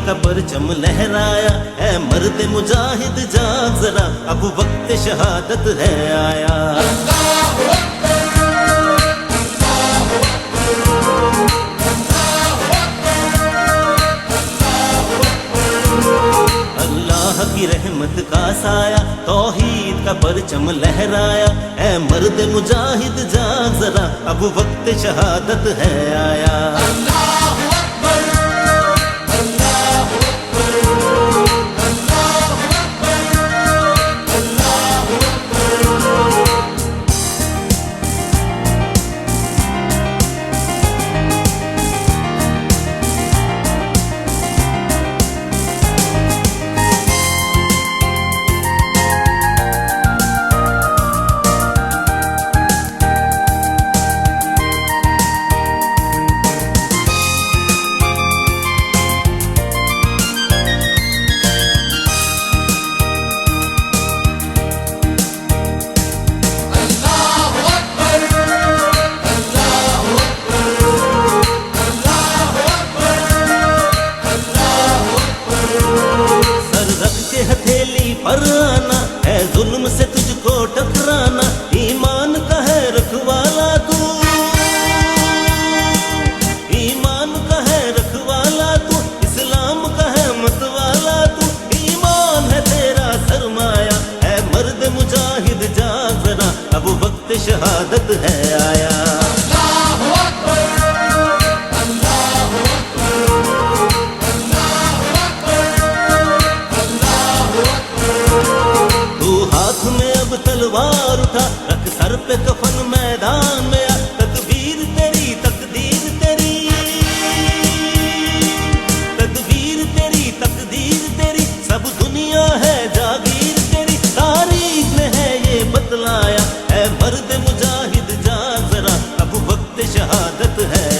का परचम लहराया, है मर्द मुजाहिद जाग जरा, अब वक्त शहादत है आया। अल्लाह की रहमत का साया, तौहीद का परचम लहराया, है मर्द मुजाहिद जाग जरा, अब वक्त शहादत है आया। हथेली पर आना है, जुल्म से तुझको टकराना, ईमान का है रखवाला तू, ईमान का है रखवाला तू, इस्लाम का है मतवाला तू, ईमान है तेरा सरमाया, है मर्द मुजाहिद जाग जरा, अब वक्त शहादत है आया। तलवार उठा, रख सर पे कफन मैदान में आ, तकदीर तेरी तकदीर तेरी, तकदीर तेरी तकदीर तेरी, सब दुनिया है जागीर तेरी, तारीख में है ये बतलाया, है मर्द मुजाहिद जाग जरा, अब वक्त शहादत है